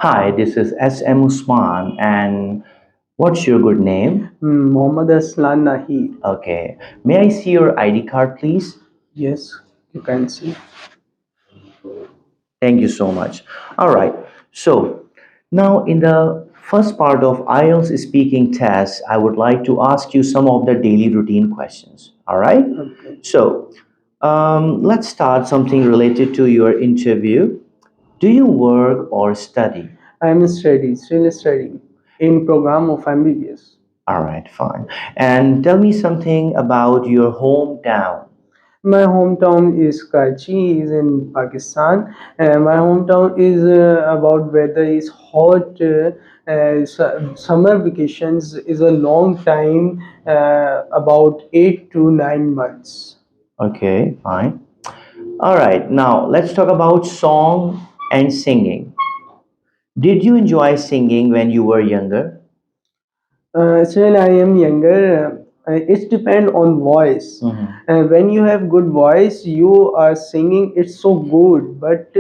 Hi, this is SM Usman, and what's your good name? Mohammad Aslan Nahi. Okay, may I see your ID card, please? Yes, you can see. Thank you so much. All right, so now in the first part of IELTS speaking test, I would like to ask you some of the daily routine questions. All right, Okay. so let's start something related to your interview. Do you work or study? I'm still studying in program of MBBS. All right, fine. And tell me something about your hometown. My hometown is Karachi, is in Pakistan. My hometown is about weather is hot. Summer vacations is a long time, about 8 to 9 months. Okay, fine. All right, now let's talk about song and singing. Did you enjoy singing when you were younger? When I am younger, it depends on voice. Mhm. When you have good voice, you are singing. It's so good, but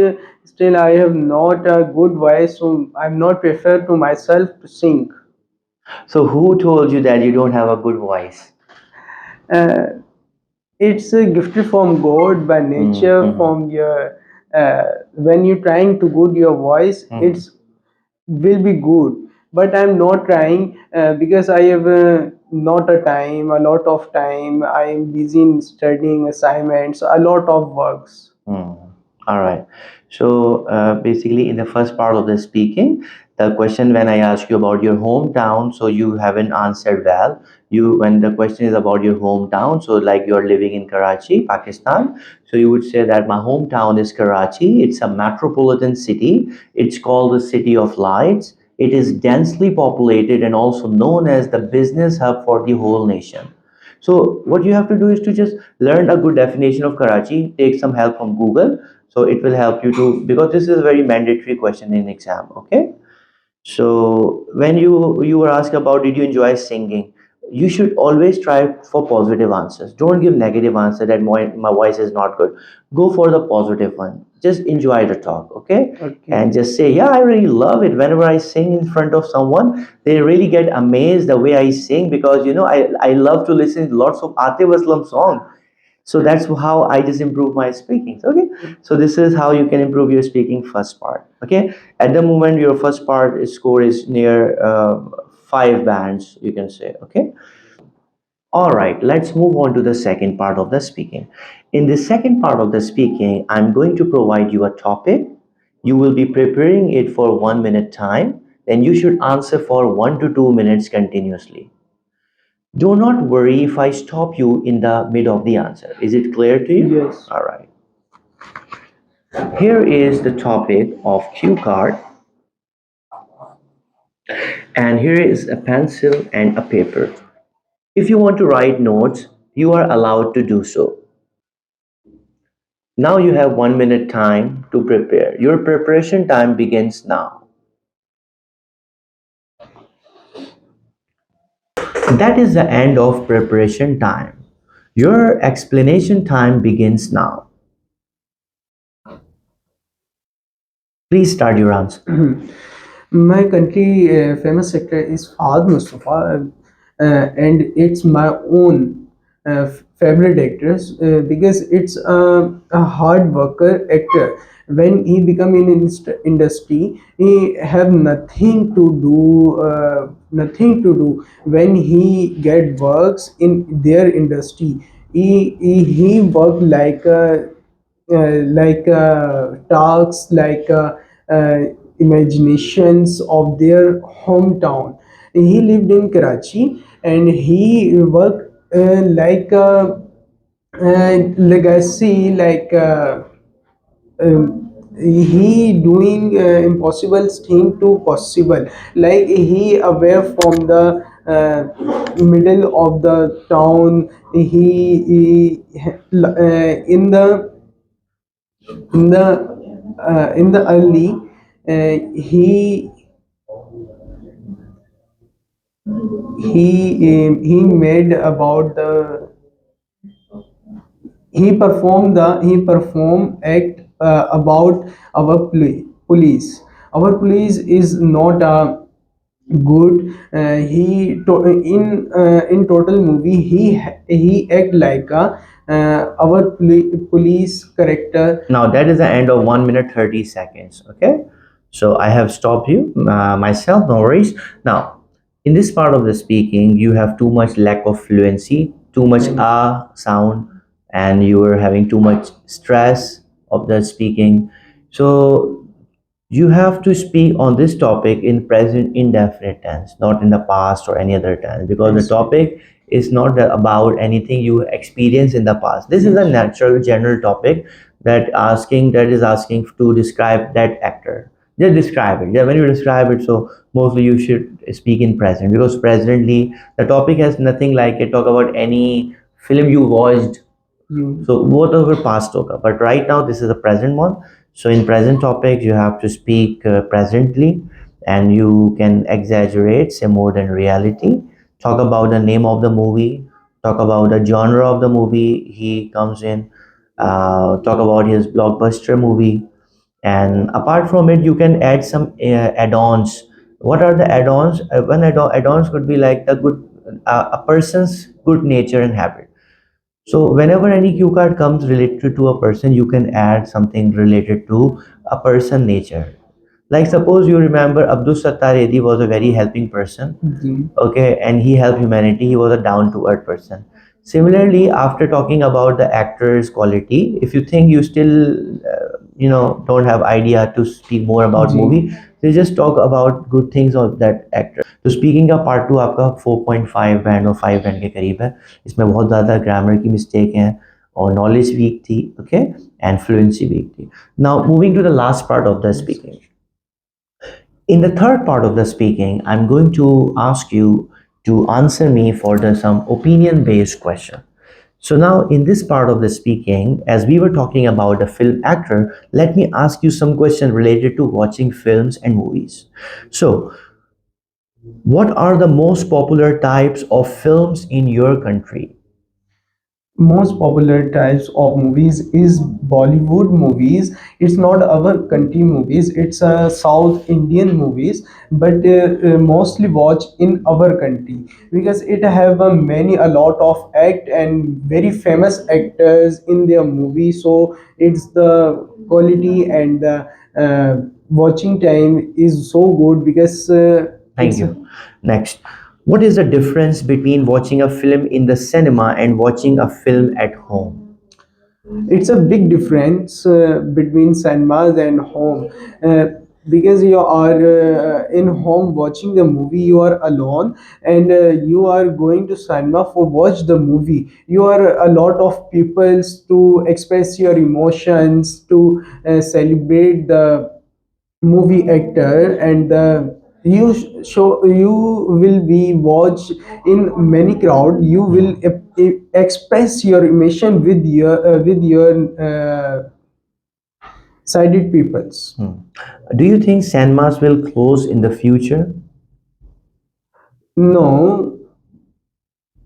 still, I have not a good voice, so I'm not prefer to myself to sing. So, who told you that you don't have a good voice? Uh, it's a gifted from God by nature. Mhm. From your when you're trying to good your voice, Mhm. it's will be good, but I'm not trying because I have not a lot of time. I am busy in studying assignments, a lot of works. Hmm. All right. So basically, in the first part of the speaking, the question when I ask you about your hometown, so you haven't answered well. You when the question is about your hometown, so like you're living in Karachi, Pakistan, so you would say that my hometown is Karachi. It's a metropolitan city. It's called the City of Lights. It is densely populated and also known as the business hub for the whole nation. So what you have to do is to just learn a good definition of Karachi, take some help from Google. So it will help you to, because this is a very mandatory question in exam. Okay. So when you were asked about did you enjoy singing, you should always try for positive answers. Don't give negative answer that my voice is not good. Go for the positive one. Just enjoy the talk, okay? Okay. And just say, yeah, I really love it. Whenever I sing in front of someone, they really get amazed the way I sing because I love to listen to lots of Atif Aslam song. So that's how I just improve my speaking. Okay, so this is how you can improve your speaking first part. Okay, at the moment your first part score is near 5 bands, you can say. Okay, all right, let's move on to the second part of the speaking. In the second part of the speaking, I'm going to provide you a topic. You will be preparing it for 1 minute time. Then you should answer for 1 to 2 minutes continuously. Do not worry if I stop you in the mid of the answer. Is it clear to you? Yes. All right. Here is the topic of cue card, and here is a pencil and a paper. If you want to write notes, you are allowed to do so. Now you have 1 minute time to prepare. Your preparation time begins now. That is the end of preparation time. Your explanation time begins now. Please start your answer. My country famous actor is Fahad Mustafa, and it's my own favorite actress because it's a hard worker actor. When he become in industry, he have nothing to do. When he get works in their industry, he work talks uh, imaginations of their hometown. He lived in Karachi and he worked legacy he doing impossible thing to possible, like he away from the middle of the town. He in the in the early he he made about the he performed act about our police. our police is not good. In total movie he act like a our police character. Now that is the end of 1 minute 30 seconds. Okay, so I have stopped you myself. No worries. Now, in this part of the speaking, you have too much lack of fluency, too much ah sound, and you are having too much stress of the speaking. So you have to speak on this topic in present indefinite tense, not in the past or any other tense, because the topic is not about anything you experience in the past. This is a natural general topic that is asking to describe that actor. Just describe it. Yeah, when you describe it, so mostly you should speak in present, because presently the topic has nothing like it. Talk about any film you watched, so whatever past hoga, but right now this is a present one. So in present topic, you have to speak presently, and you can exaggerate, say more than reality. Talk about the name of the movie. Talk about the genre of the movie he comes in. Talk about his blockbuster movie, and apart from it, you can add some add-ons. What are the add-ons? One add-ons could be like the good, a person's good nature and habit. So whenever any cue card comes related to a person, you can add something related to a person nature. Like suppose you remember Abdul Sattar Edhi was a very helping person, okay, and he helped humanity. He was a down to earth person. Similarly, after talking about the actor's quality, if you think you still don't have idea to speak more about movie, so just talk about good things of that actor. तो speaking का part two आपका 4.5 band और 5 band के करीब है. इसमें बहुत ज़्यादा ग्रामर की मिस्टेक हैं और नॉलेज वीक थी. ओके, एंड फ्लुएंसी वीक थी. Now moving to the last part of the speaking. In the third part of the speaking, I'm going to ask you to answer me for the some opinion based question. So now in this part of the speaking, as we were talking about the film actor, let me ask you some question related to watching films and movies. So what are the most popular types of films in your country? Most popular types of movies is Bollywood movies. It's not our country movies, it's South Indian movies, but mostly watch in our country because it have a lot of act and very famous actors in their movie. So it's the quality and the watching time is so good because Thank you. Next, what is the difference between watching a film in the cinema and watching a film at home? it's a big difference between cinemas and home because you are in home watching the movie, you are alone, and you are going to cinema for watch the movie, you are a lot of peoples to express your emotions, to celebrate the movie actor, and you will be watched in many crowd, you will express your emotion with your sided peoples. Do you think cinemas will close in the future? No,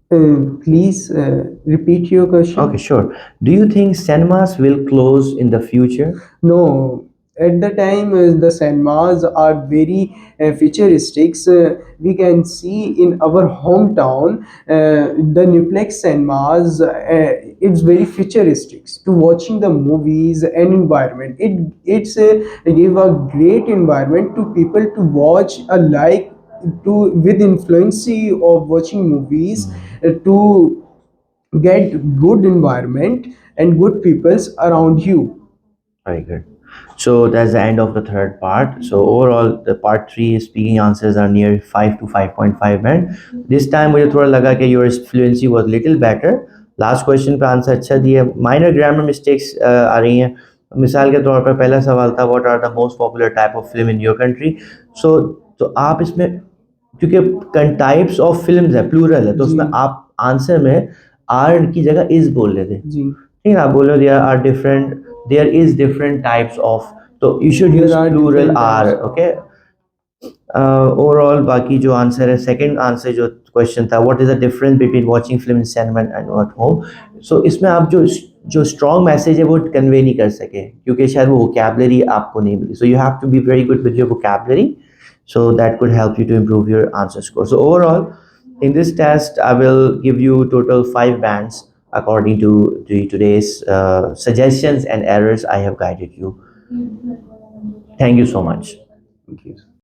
please repeat your question. Okay, sure. Do you think cinemas will close in the future? No, at the time the cinemas are very futuristic. We can see in our hometown the Nuplex cinemas. It's very futuristic to watching the movies and environment. It's give a great environment to people to watch alike to with influence of watching movies to get good environment and good peoples around you. Very good. So that's the end of the third part. So overall, the part three speaking answers are near 5 to 5.5 band. This time मुझे थोड़ा लगा कि your fluency was little better. Last question पे answer अच्छा दिया. Minor grammar mistakes आ रही हैं. मिसाल के तौर पर पहला सवाल था what are the most popular type of film in your country? So तो आप इसमें क्योंकि टाइप्स ऑफ फिल्म्स है प्लूरल है तो उसमें आप आंसर में आर की जगह इज बोल रहे थे. जी ठीक है ना, आप बोल रहे हो there are different, there is different types of, तो you should There use are plural different are. types of okay, overall बाकी जो आंसर है, सेकंड आंसर जो क्वेश्चन था, what is the difference between watching film in cinema and at home. So इसमें आप जो strong message है वो कन्वे नहीं कर सके, क्योंकि शायद वो वोकैबलरी आपको नहीं मिली। So you have to be very good with your vocabulary, so that could help you to improve your answer score. So overall, in this test, I will give you total 5 bands according to today's suggestions and errors I have guided you. Thank you so much. Thank you.